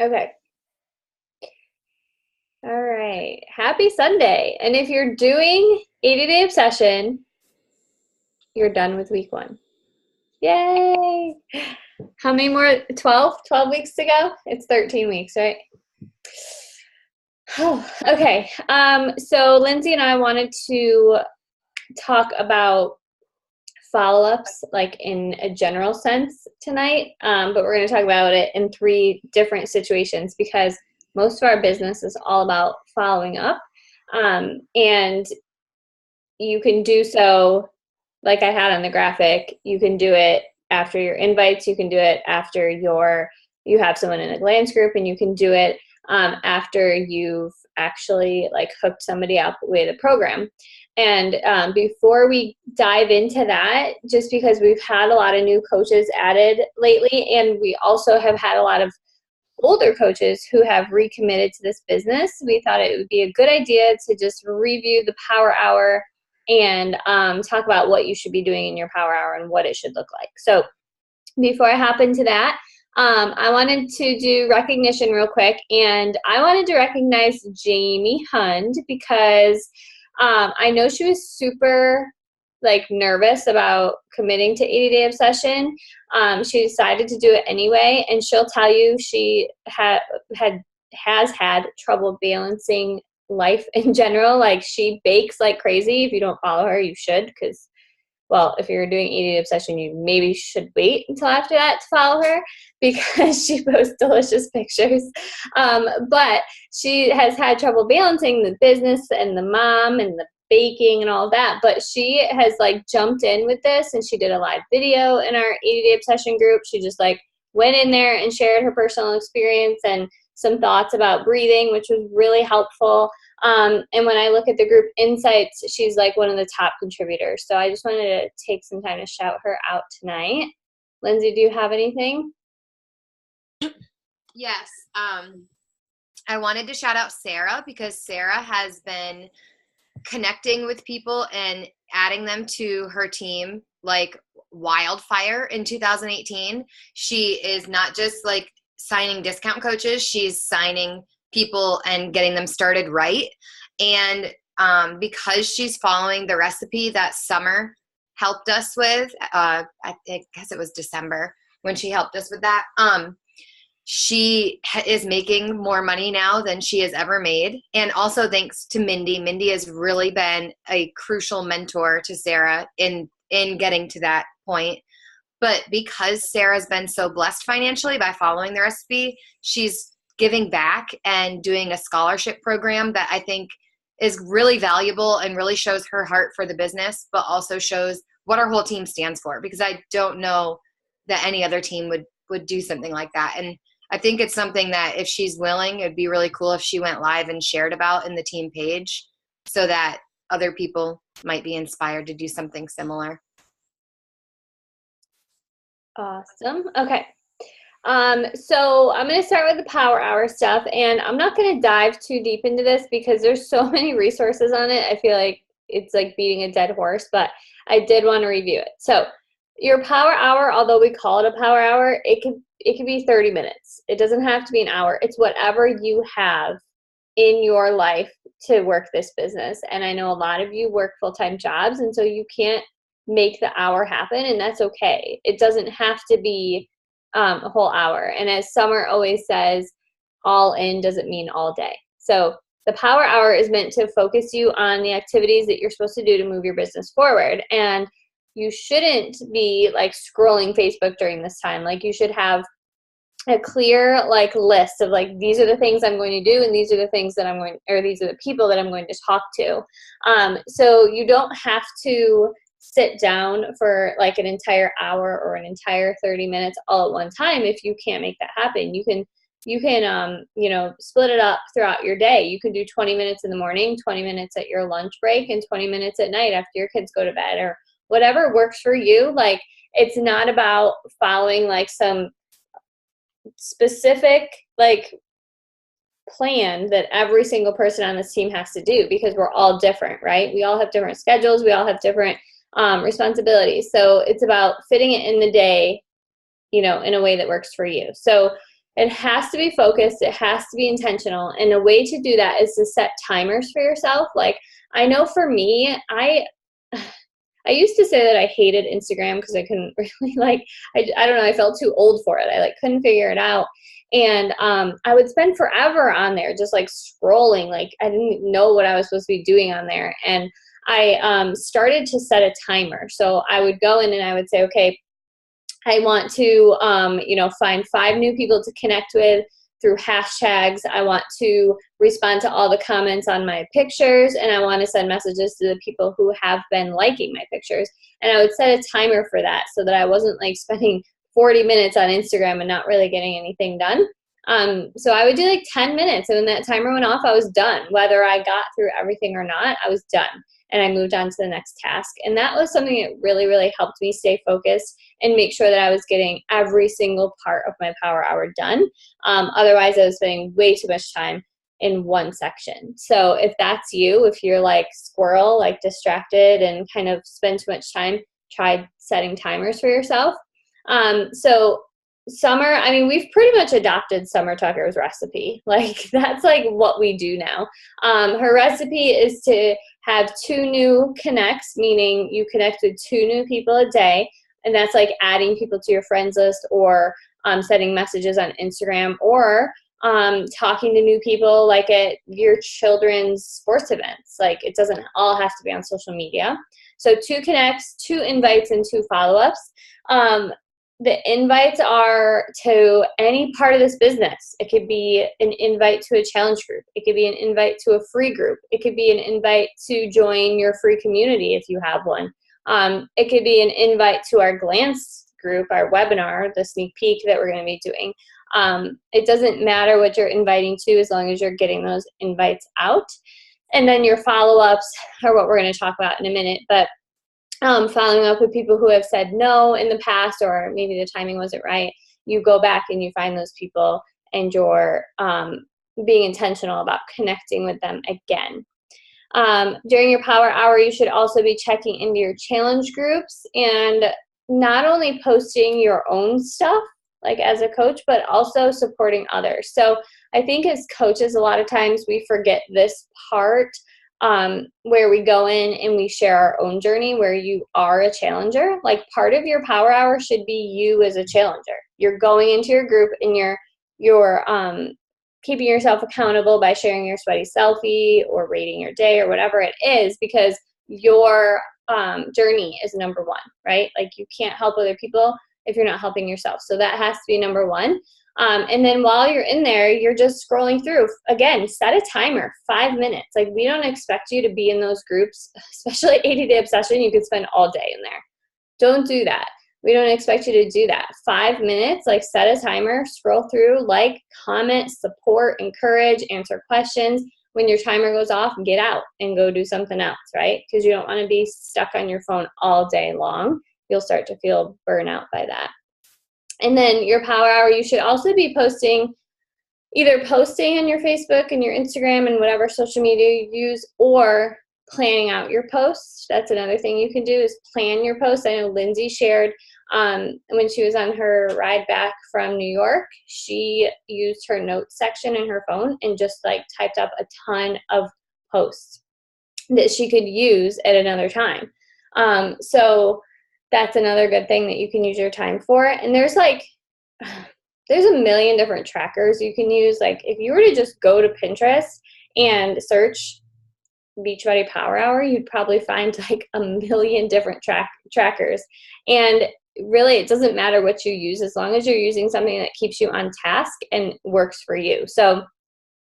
Okay. All right. Happy Sunday. And if you're doing 80-day obsession, you're done with week one. Yay. How many more? 12? 12 weeks to go? It's 13 weeks, right? Oh, okay. So Lindsay and I wanted to talk about follow-ups like in a general sense tonight, but we're going to talk about it in three different situations because most of our business is all about following up, and you can do so like I had on the graphic. You can do it after your invites, you can do it after you have someone in a glance group, and you can do it after you've actually like hooked somebody up with a program. And before we dive into that, just because we've had a lot of new coaches added lately, and we also have had a lot of older coaches who have recommitted to this business, we thought it would be a good idea to just review the Power Hour and talk about what you should be doing in your Power Hour and what it should look like. So before I hop into that, I wanted to do recognition real quick, and I wanted to recognize Jamie Hund because I know she was super like nervous about committing to 80-day obsession. She decided to do it anyway, and she'll tell you she has had trouble balancing life in general. Like she bakes like crazy. If you don't follow her, you should, because well, if you're doing 80-day obsession, you maybe should wait until after that to follow her because she posts delicious pictures. But she has had trouble balancing the business and the mom and the baking and all that. But she has like jumped in with this, and she did a live video in our 80-day obsession group. She just like went in there and shared her personal experience and some thoughts about breathing, which was really helpful. And when I look at the group insights, she's like one of the top contributors. So I just wanted to take some time to shout her out tonight. Lindsay, do you have anything? Yes. I wanted to shout out Sarah because Sarah has been connecting with people and adding them to her team like wildfire in 2018. She is not just like signing discount coaches, she's signing people and getting them started right. And because she's following the recipe that Summer helped us with, I guess it was December when she helped us with that. She is making more money now than she has ever made. And also thanks to Mindy. Mindy has really been a crucial mentor to Sarah in getting to that point. But because Sarah's been so blessed financially by following the recipe, she's giving back and doing a scholarship program that I think is really valuable and really shows her heart for the business, but also shows what our whole team stands for, because I don't know that any other team would do something like that. And I think it's something that if she's willing, it'd be really cool if she went live and shared about in the team page so that other people might be inspired to do something similar. Awesome. Okay. So I'm going to start with the Power Hour stuff, and I'm not going to dive too deep into this because there's so many resources on it. I feel like it's like beating a dead horse, but I did want to review it. So your Power Hour, although we call it a Power Hour, it could be 30 minutes. It doesn't have to be an hour. It's whatever you have in your life to work this business. And I know a lot of you work full-time jobs, and so you can't make the hour happen, and that's okay. It doesn't have to be a whole hour. And as Summer always says, all in doesn't mean all day. So the Power Hour is meant to focus you on the activities that you're supposed to do to move your business forward. And you shouldn't be like scrolling Facebook during this time. Like you should have a clear like list of like, these are the things I'm going to do, and these are the things that these are the people that I'm going to talk to. So you don't have to sit down for like an entire hour or an entire 30 minutes all at one time. If you can't make that happen, you can split it up throughout your day. You can do 20 minutes in the morning, 20 minutes at your lunch break, and 20 minutes at night after your kids go to bed, or whatever works for you. Like, it's not about following like some specific like plan that every single person on this team has to do, because we're all different, right? We all have different schedules. We all have different responsibilities. So it's about fitting it in the day, in a way that works for you. So It has to be focused. It has to be intentional. And a way to do that is to set timers for yourself. Like, I know for me, I used to say that I hated Instagram because I couldn't really I don't know, I felt too old for it. I couldn't figure it out. And I would spend forever on there just scrolling. I didn't know what I was supposed to be doing on there. And I started to set a timer. So I would go in and I would say, okay, I want to, find 5 new people to connect with through hashtags. I want to respond to all the comments on my pictures, and I want to send messages to the people who have been liking my pictures. And I would set a timer for that so that I wasn't spending 40 minutes on Instagram and not really getting anything done. So I would do 10 minutes, and when that timer went off, I was done. Whether I got through everything or not, I was done. And I moved on to the next task. And that was something that really, really helped me stay focused and make sure that I was getting every single part of my power hour done. Otherwise, I was spending way too much time in one section. So if that's you, if you're squirrel, distracted and kind of spend too much time, try setting timers for yourself. So Summer, I mean, we've pretty much adopted Summer Tucker's recipe. That's what we do now. Her recipe is to have 2 new connects, meaning you connect with 2 new people a day. And that's adding people to your friends list, or sending messages on Instagram, or talking to new people at your children's sports events. It doesn't all have to be on social media. So 2 connects, 2 invites, and 2 follow-ups. The invites are to any part of this business. It could be an invite to a challenge group. It could be an invite to a free group. It could be an invite to join your free community if you have one. It could be an invite to our Glance group, our webinar, the sneak peek that we're going to be doing. It doesn't matter what you're inviting to as long as you're getting those invites out. And then your follow-ups are what we're going to talk about in a minute. But following up with people who have said no in the past, or maybe the timing wasn't right, you go back and you find those people, and you're being intentional about connecting with them again. During your power hour, you should also be checking into your challenge groups and not only posting your own stuff, as a coach, but also supporting others. So I think as coaches, a lot of times we forget this part, where we go in and we share our own journey, where you are a challenger. Part of your power hour should be you as a challenger. You're going into your group and you're keeping yourself accountable by sharing your sweaty selfie or rating your day or whatever it is, because your journey is number 1, right? You can't help other people if you're not helping yourself. So that has to be number 1. And then while you're in there, you're just scrolling through. Again, set a timer, 5 minutes. We don't expect you to be in those groups, especially 80-Day Obsession. You could spend all day in there. Don't do that. We don't expect you to do that. 5 minutes, set a timer, scroll through, comment, support, encourage, answer questions. When your timer goes off, get out and go do something else, right? Because you don't want to be stuck on your phone all day long. You'll start to feel burnout by that. And then your power hour, you should also be either posting on your Facebook and your Instagram and whatever social media you use, or planning out your posts. That's another thing you can do, is plan your posts. I know Lindsay shared when she was on her ride back from New York, she used her notes section in her phone and just typed up a ton of posts that she could use at another time. So that's another good thing that you can use your time for. And there's a million different trackers you can use. If you were to just go to Pinterest and search Beachbody Power Hour, you'd probably find a million different trackers. And really, it doesn't matter what you use as long as you're using something that keeps you on task and works for you. So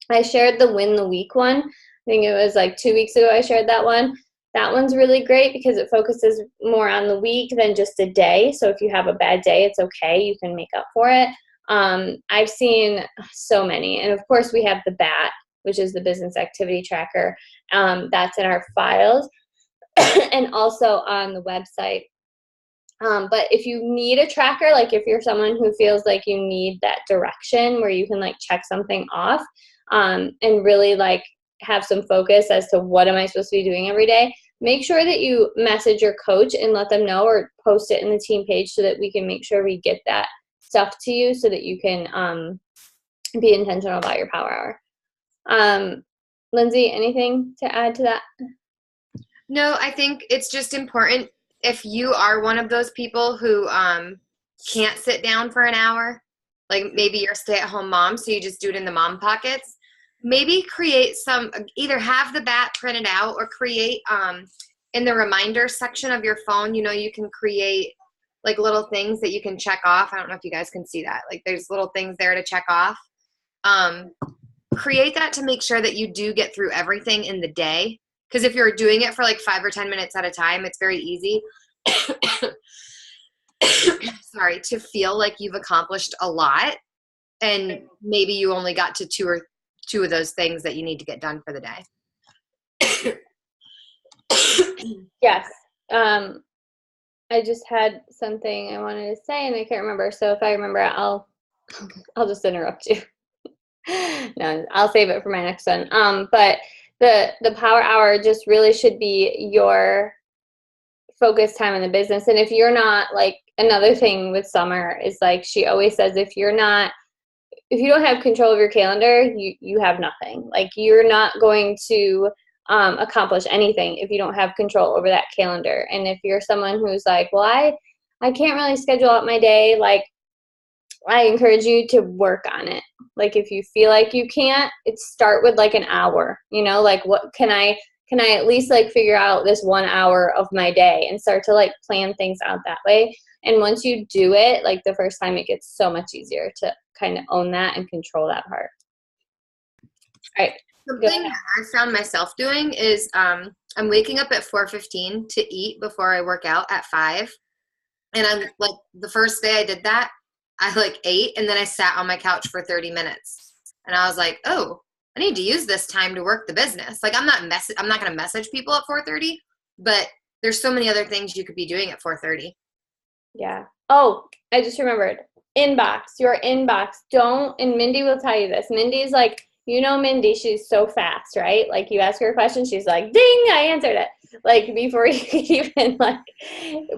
I shared the Win the Week one. I think it was 2 weeks ago I shared that one. That one's really great because it focuses more on the week than just a day. So if you have a bad day, it's okay. You can make up for it. I've seen so many. And of course, we have the BAT, which is the business activity tracker. That's in our files and also on the website. But if you need a tracker, if you're someone who feels like you need that direction where you can check something off and really have some focus as to what am I supposed to be doing every day, make sure that you message your coach and let them know, or post it in the team page so that we can make sure we get that stuff to you so that you can be intentional about your power hour. Lindsay, anything to add to that? No, I think it's just important if you are one of those people who can't sit down for an hour, like maybe you're a stay-at-home mom, so you just do it in the mom pockets. Maybe create either have the bat printed out or create in the reminder section of your phone, you can create like little things that you can check off. I don't know if you guys can see that. Like there's little things there to check off. Create that to make sure that you do get through everything in the day. Because if you're doing it for like 5 or 10 minutes at a time, it's very easy to feel like you've accomplished a lot. And maybe you only got to two of those things that you need to get done for the day. Yes. I just had something I wanted to say and I can't remember. So if I remember it, I'll just interrupt you. No, I'll save it for my next one. But the power hour just really should be your focus time in the business. And if you're not, like, another thing with Summer is, like, she always says, if you don't have control of your calendar, you have nothing. Like, you're not going to accomplish anything if you don't have control over that calendar. And if you're someone who's like, well, I can't really schedule out my day, like, I encourage you to work on it. Like, if you feel like you can't, start with like an hour, like, what can I at least like figure out this 1 hour of my day and start to like plan things out that way. And once you do it, like the first time, it gets so much easier to kind of own that and control that part. All right. Something that I found myself doing is I'm waking up at 4:15 to eat before I work out at 5. And I'm like, the first day I did that, I like ate and then I sat on my couch for 30 minutes. And I was like, oh, I need to use this time to work the business. Like I'm not going to message people at 4:30, but there's so many other things you could be doing at 4:30. Yeah. Oh, I just remembered. Inbox, your inbox. And Mindy will tell you this. Mindy's like, Mindy, she's so fast, right? Like you ask her a question, she's like, ding, I answered it. Like before you even like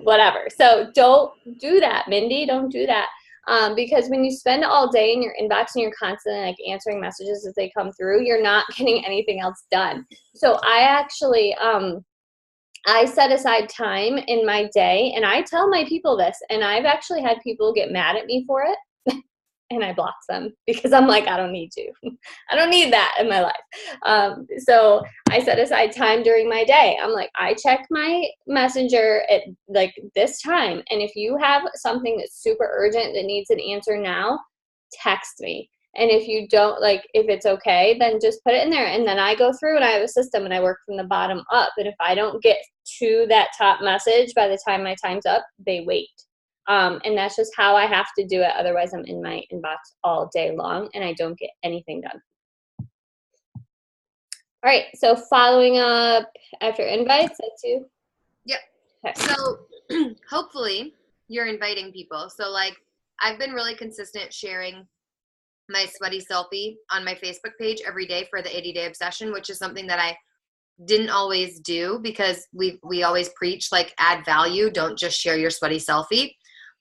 whatever. So don't do that, Mindy. Don't do that. Because when you spend all day in your inbox and you're constantly like answering messages as they come through, you're not getting anything else done. So I actually, I set aside time in my day and I tell my people this, and I've actually had people get mad at me for it. And I block them because I'm like, I don't need you. I don't need that in my life. So I set aside time during my day. I'm like, I check my messenger at like this time. And if you have something that's super urgent that needs an answer now, text me. And if you don't, like, if it's okay, then just put it in there. And then I go through and I have a system and I work from the bottom up. And if I don't get to that top message by the time my time's up, they wait. And that's just how I have to do it. Otherwise, I'm in my inbox all day long and I don't get anything done. All right. So following up after invites, that's you? Yep. Okay. So hopefully you're inviting people. So like I've been really consistent sharing my sweaty selfie on my Facebook page every day for the 80-day obsession, which is something that I didn't always do because we always preach like add value. Don't just share your sweaty selfie.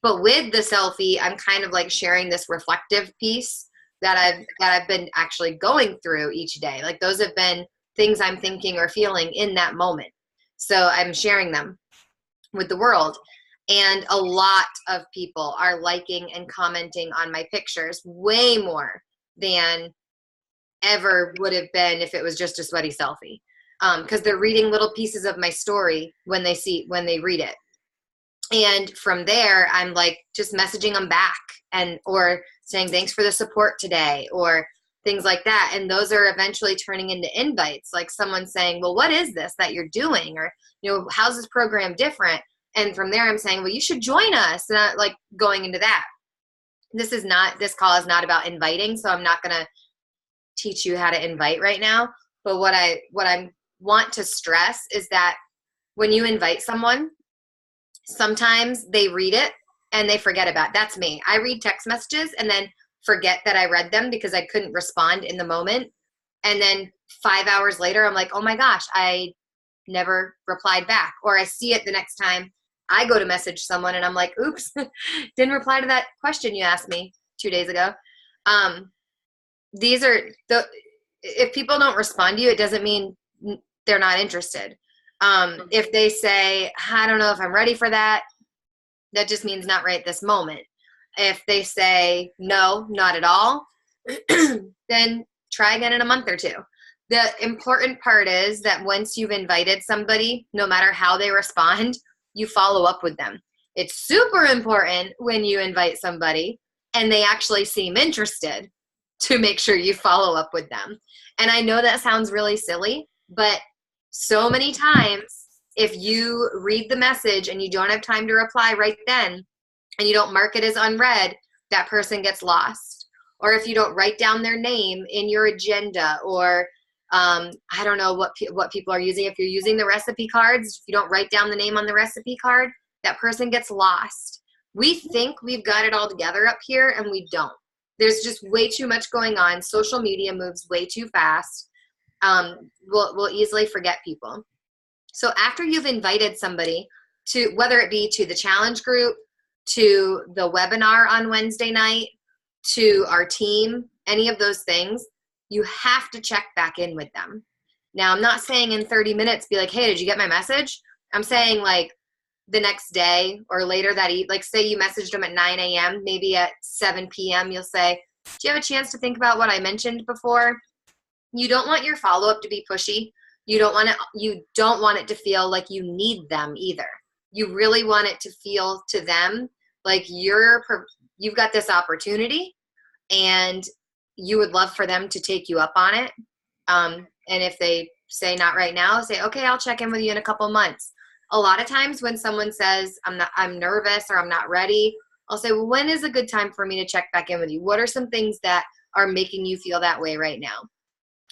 But with the selfie, I'm kind of like sharing this reflective piece that I've been actually going through each day. Like those have been things I'm thinking or feeling in that moment. So I'm sharing them with the world. And a lot of people are liking and commenting on my pictures way more than ever would have been if it was just a sweaty selfie. Because they're reading little pieces of my story when they read it. And from there, I'm like just messaging them back or saying, thanks for the support today or things like that. And those are eventually turning into invites, like someone saying, well, what is this that you're doing? Or, how's this program different? And from there, I'm saying, well, you should join us. And I'm like going into that. This call is not about inviting. So I'm not going to teach you how to invite right now. But what I want to stress is that when you invite someone, sometimes they read it and they forget about it. That's me. I read text messages and then forget that I read them because I couldn't respond in the moment. And then 5 hours later, I'm like, oh my gosh, I never replied back. Or I see it the next time I go to message someone and I'm like, oops, didn't reply to that question you asked me 2 days ago. These are if people don't respond to you, it doesn't mean they're not interested. If they say, I don't know if I'm ready for that, that just means not right this moment. If they say, no, not at all, then try again in a month or two. The important part is that once you've invited somebody, no matter how they respond, you follow up with them. It's super important when you invite somebody and they actually seem interested to make sure you follow up with them. And I know that sounds really silly, but so many times if you read the message and you don't have time to reply right then and you don't mark it as unread, that person gets lost. Or if you don't write down their name in your agenda, or I don't know what people are using. If you're using the recipe cards, if you don't write down the name on the recipe card, that person gets lost. We think we've got it all together up here, and we don't. There's just way too much going on. Social media moves way too fast. We'll easily forget people. So after you've invited somebody to, whether it be to the challenge group, to the webinar on Wednesday night, to our team, any of those things, you have to check back in with them. Now, I'm not saying in 30 minutes, be like, hey, did you get my message? I'm saying like the next day or later that evening, like say you messaged them at 9 a.m., maybe at 7 p.m., you'll say, do you have a chance to think about what I mentioned before? You don't want your follow-up to be pushy. You don't want it to feel like you need them either. You really want it to feel to them like you've got this opportunity and you would love for them to take you up on it. And if they say not right now, say, okay, I'll check in with you in a couple months. A lot of times when someone says, I'm nervous or I'm not ready, I'll say, well, when is a good time for me to check back in with you? What are some things that are making you feel that way right now?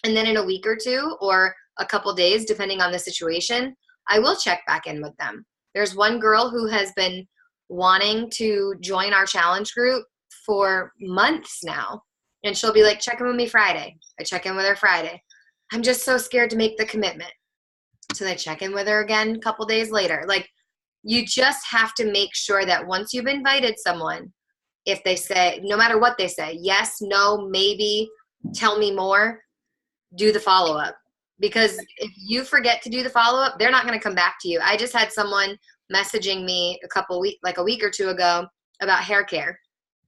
And then in a week or two or a couple days, depending on the situation, I will check back in with them. There's one girl who has been wanting to join our challenge group for months now. And she'll be like, check in with me Friday. I check in with her Friday. I'm just so scared to make the commitment. So they check in with her again a couple days later. Like, you just have to make sure that once you've invited someone, if they say, no matter what they say, yes, no, maybe, tell me more, do the follow-up. Because if you forget to do the follow-up, they're not going to come back to you. I just had someone messaging me a week or two ago about hair care.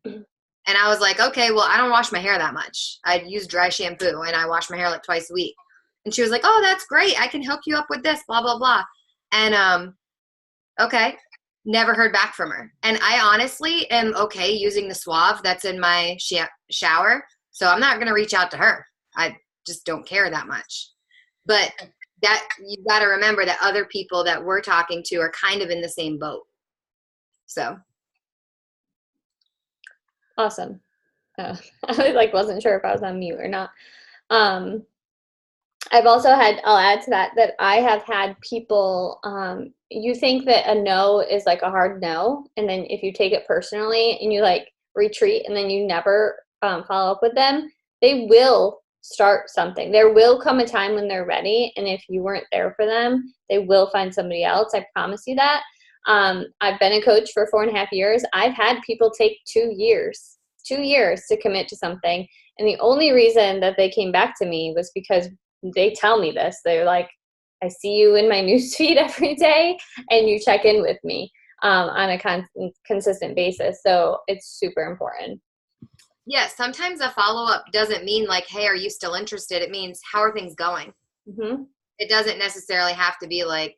And I was like, okay, well, I don't wash my hair that much. I use dry shampoo and I wash my hair like twice a week. And she was like, oh, that's great. I can hook you up with this, blah, blah, blah. And okay, never heard back from her. And I honestly am okay using the Suave that's in my shower. So I'm not going to reach out to her. I just don't care that much. But that you've got to remember that other people that we're talking to are kind of in the same boat. So. Awesome. I wasn't sure if I was on mute or not. I've also I'll add to that I have had people, you think that a no is like a hard no. And then if you take it personally and you like retreat and then you never follow up with them, they will start something. There will come a time when they're ready. And if you weren't there for them, they will find somebody else. I promise you that. I've been a coach for 4.5 years. I've had people take 2 years to commit to something. And the only reason that they came back to me was because they tell me this. They're like, I see you in my newsfeed every day and you check in with me on a consistent basis. So it's super important. Yeah, sometimes a follow-up doesn't mean like, hey, are you still interested? It means, how are things going? Mm-hmm. It doesn't necessarily have to be like,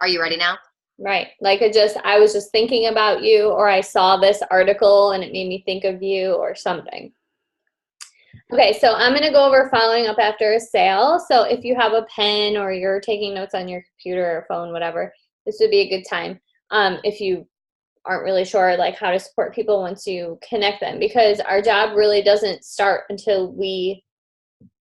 are you ready now? Right. Like I was just thinking about you, or I saw this article and it made me think of you or something. Okay, so I'm going to go over following up after a sale. So if you have a pen or you're taking notes on your computer or phone, whatever, this would be a good time. If you aren't really sure like how to support people once you connect them, because our job really doesn't start until we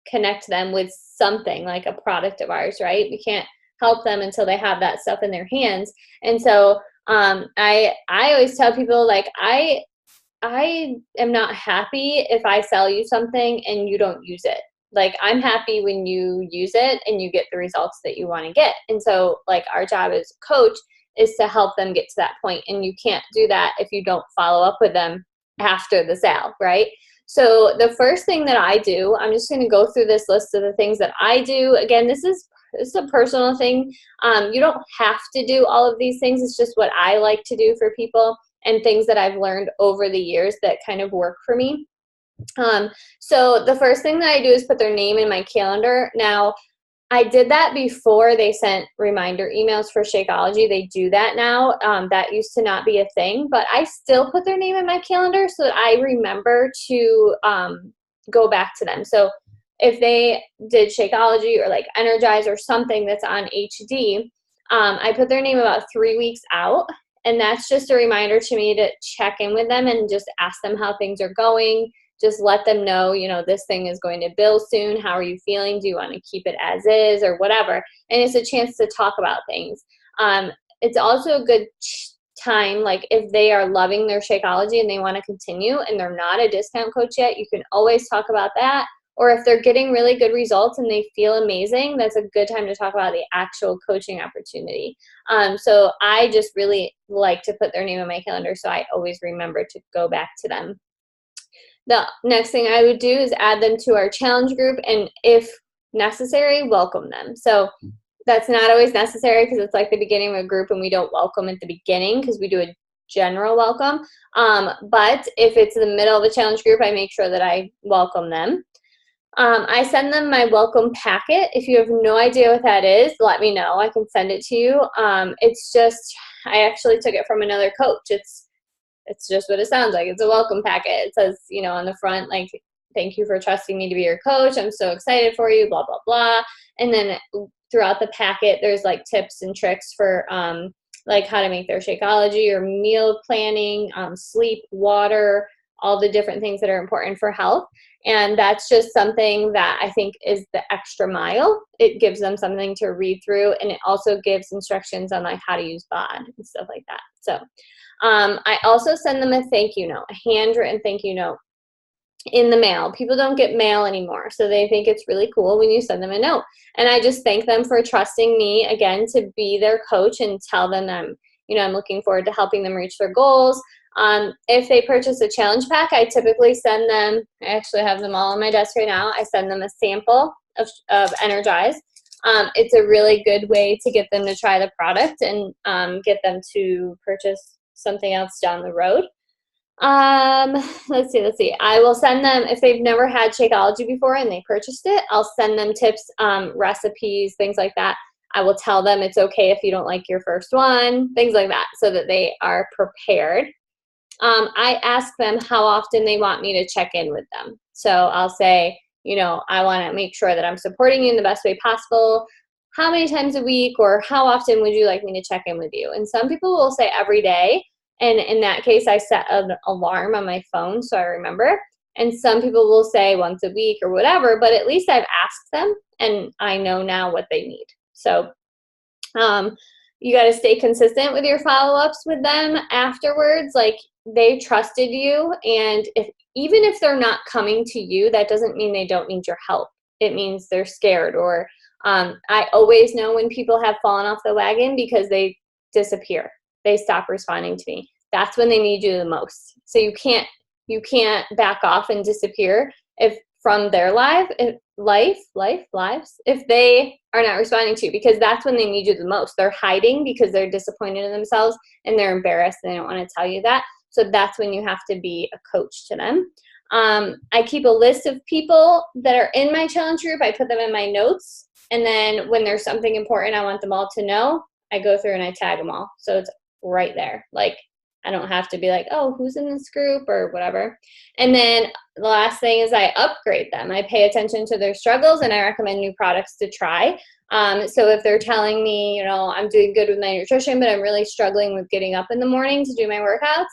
connect them with something like a product of ours, right? We can't help them until they have that stuff in their hands. And so I always tell people like, I am not happy if I sell you something and you don't use it. Like, I'm happy when you use it and you get the results that you want to get. And so like our job as a coach is to help them get to that point. And you can't do that if you don't follow up with them after the sale, right? So the first thing that I do, I'm just going to go through this list of the things that I do. Again, this is a personal thing. You don't have to do all of these things. It's just what I like to do for people and things that I've learned over the years that kind of work for me. So the first thing that I do is put their name in my calendar. Now, I did that before they sent reminder emails for Shakeology. They do that now. That used to not be a thing, but I still put their name in my calendar so that I remember to go back to them. So if they did Shakeology or like Energize or something that's on HD, I put their name about 3 weeks out. And that's just a reminder to me to check in with them and just ask them how things are going. Just let them know, you know, this thing is going to bill soon. How are you feeling? Do you want to keep it as is or whatever? And it's a chance to talk about things. It's also a good time, like if they are loving their Shakeology and they want to continue and they're not a discount coach yet, you can always talk about that. Or if they're getting really good results and they feel amazing, that's a good time to talk about the actual coaching opportunity. So I just really like to put their name on my calendar so I always remember to go back to them. The next thing I would do is add them to our challenge group, and if necessary, welcome them. So that's not always necessary because it's like the beginning of a group and we don't welcome at the beginning because we do a general welcome. But if it's the middle of a challenge group, I make sure that I welcome them. I send them my welcome packet. If you have no idea what that is, let me know. I can send it to you. It's just, I actually took it from another coach. It's just what it sounds like. It's a welcome packet. It says, you know, on the front, like, thank you for trusting me to be your coach. I'm so excited for you, blah, blah, blah. And then throughout the packet, there's like tips and tricks for like how to make their Shakeology or meal planning, sleep, water, all the different things that are important for health. And that's just something that I think is the extra mile. It gives them something to read through, and it also gives instructions on like how to use BOD and stuff like that. So I also send them a thank you note, a handwritten thank you note in the mail. People don't get mail anymore, so they think it's really cool when you send them a note. And I just thank them for trusting me, again, to be their coach and tell them I'm looking forward to helping them reach their goals. If they purchase a challenge pack, I typically send them, I actually have them all on my desk right now, I send them a sample of Energize. It's a really good way to get them to try the product and get them to purchase something else down the road. Let's see. I will send them, if they've never had Shakeology before and they purchased it, I'll send them tips, recipes, things like that. I will tell them it's okay if you don't like your first one, things like that, so that they are prepared. I ask them how often they want me to check in with them. So I'll say, I want to make sure that I'm supporting you in the best way possible. How many times a week or how often would you like me to check in with you? And some people will say every day. And in that case, I set an alarm on my phone so I remember. And some people will say once a week or whatever, but at least I've asked them and I know now what they need. So you got to stay consistent with your follow-ups with them afterwards. Like, they trusted you, and even if they're not coming to you, that doesn't mean they don't need your help. It means they're scared, or I always know when people have fallen off the wagon because they disappear. They stop responding to me. That's when they need you the most. So you can't back off and disappear from their lives if they are not responding to you, because that's when they need you the most. They're hiding because they're disappointed in themselves and they're embarrassed and they don't want to tell you that. So that's when you have to be a coach to them. I keep a list of people that are in my challenge group. I put them in my notes. And then when there's something important I want them all to know, I go through and I tag them all. So it's right there. Like, I don't have to be like, oh, who's in this group or whatever. And then the last thing is I upgrade them. I pay attention to their struggles and I recommend new products to try. So if they're telling me, I'm doing good with my nutrition, but I'm really struggling with getting up in the morning to do my workouts,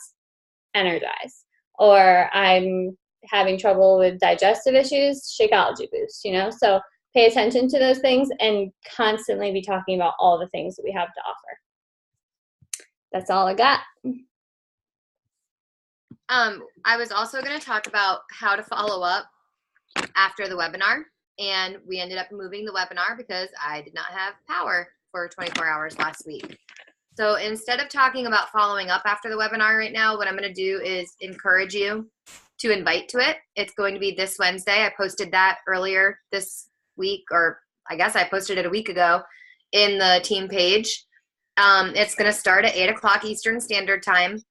Energize. Or I'm having trouble with digestive issues, Shakeology Boost, So pay attention to those things and constantly be talking about all the things that we have to offer. That's all I got. I was also going to talk about how to follow up after the webinar, and we ended up moving the webinar because I did not have power for 24 hours last week. So instead of talking about following up after the webinar right now, what I'm going to do is encourage you to invite to it. It's going to be this Wednesday. I posted that earlier this week, or I guess I posted it a week ago in the team page. It's going to start at 8 o'clock Eastern Standard Time.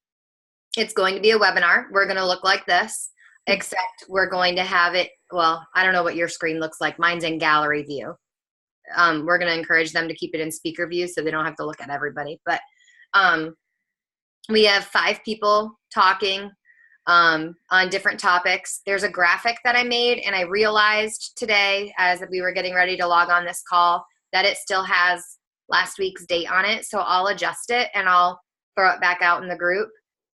It's going to be a webinar. We're going to look like this, except we're going to have it, well, I don't know what your screen looks like. Mine's in gallery view. We're going to encourage them to keep it in speaker view so they don't have to look at everybody. But we have 5 people talking on different topics. There's a graphic that I made, and I realized today as we were getting ready to log on this call that it still has last week's date on it. So I'll adjust it and I'll throw it back out in the group.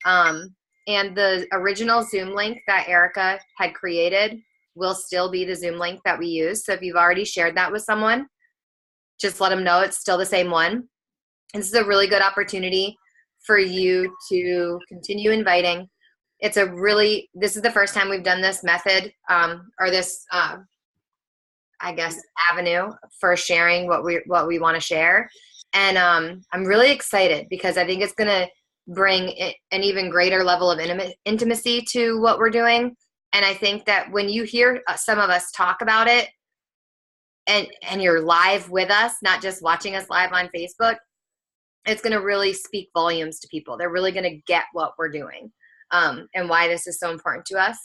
And the original Zoom link that Erica had created will still be the Zoom link that we use. So if you've already shared that with someone, just let them know it's still the same one. And this is a really good opportunity for you to continue inviting. This is the first time we've done this method, or this, I guess, avenue for sharing what we want to share. And I'm really excited because I think it's going to bring an even greater level of intimacy to what we're doing. And I think that when you hear some of us talk about it, and you're live with us, not just watching us live on Facebook, it's going to really speak volumes to people. They're really going to get what we're doing, and why this is so important to us.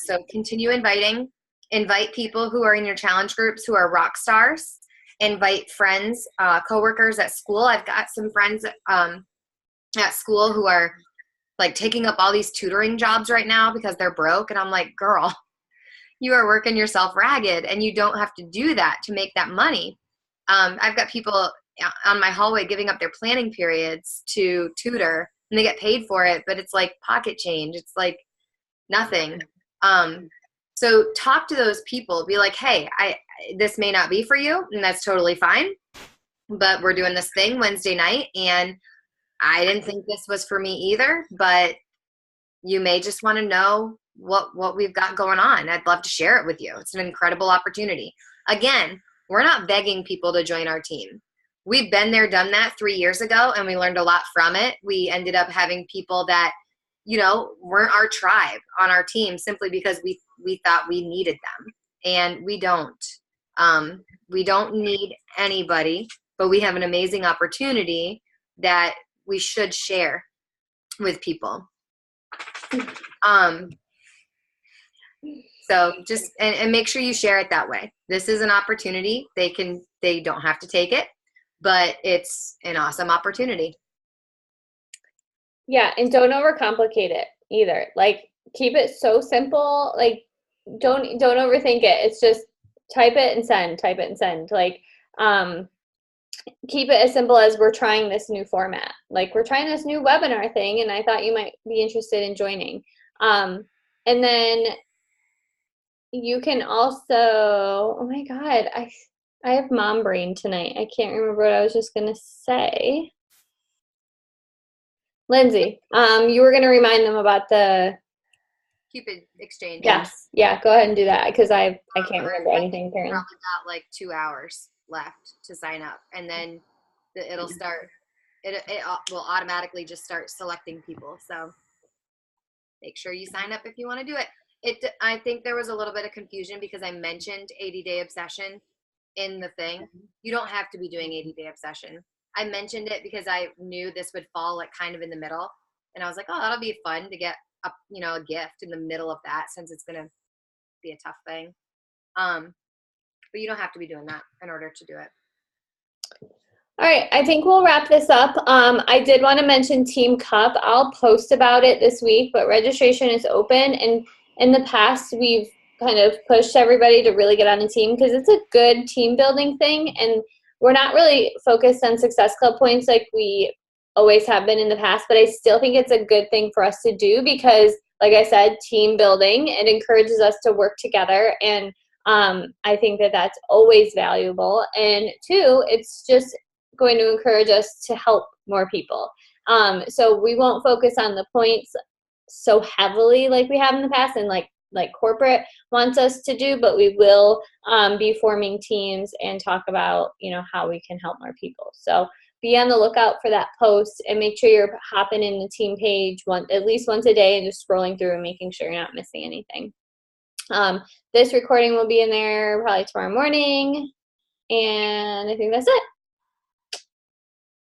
So continue inviting. Invite people who are in your challenge groups who are rock stars. Invite friends, coworkers at school. I've got some friends at school who are like taking up all these tutoring jobs right now because they're broke. And I'm like, girl, you are working yourself ragged, and you don't have to do that to make that money. I've got people on my hallway giving up their planning periods to tutor, and they get paid for it, but it's like pocket change. It's like nothing. So talk to those people. Be like, hey, this may not be for you, and that's totally fine, but we're doing this thing Wednesday night, and I didn't think this was for me either, but you may just want to know what we've got going on. I'd love to share it with you. It's an incredible opportunity. Again, we're not begging people to join our team. We've been there, done that 3 years ago, and we learned a lot from it. We ended up having people that, weren't our tribe on our team simply because we thought we needed them, and we don't. We don't need anybody, but we have an amazing opportunity that we should share with people. So just, and make sure you share it that way. This is an opportunity. They don't have to take it, but it's an awesome opportunity. Yeah. And don't overcomplicate it either. Like, keep it so simple. Like, don't overthink it. It's just type it and send. Like, keep it as simple as, we're trying this new format. Like, we're trying this new webinar thing, and I thought you might be interested in joining. And then you can also, oh my God, I have mom brain tonight. I can't remember what I was just going to say. Lindsay, you were going to remind them about the Cupid exchange. Yes. Yeah, go ahead and do that, because I can't remember anything. Probably got like 2 hours left to sign up, and then it'll start. It will automatically just start selecting people. So make sure you sign up if you want to do it. I think there was a little bit of confusion because I mentioned 80-day obsession in the thing. You don't have to be doing 80-day obsession. I mentioned it because I knew this would fall like kind of in the middle, and I was like, oh, that'll be fun to get a gift in the middle of that, since it's gonna be a tough thing. But you don't have to be doing that in order to do it. All right, I think we'll wrap this up. I did want to mention Team Cup. I'll post about it this week, but registration is open. And in the past, we've kind of pushed everybody to really get on a team, because it's a good team building thing. And we're not really focused on Success Club points like we always have been in the past, but I still think it's a good thing for us to do because, like I said, team building, it encourages us to work together. And I think that that's always valuable. And two, it's just going to encourage us to help more people. So we won't focus on the points so heavily like we have in the past and like corporate wants us to do, but we will be forming teams and talk about, how we can help more people. So be on the lookout for that post and make sure you're hopping in the team page at least once a day and just scrolling through and making sure you're not missing anything. This recording will be in there probably tomorrow morning, and I think that's it.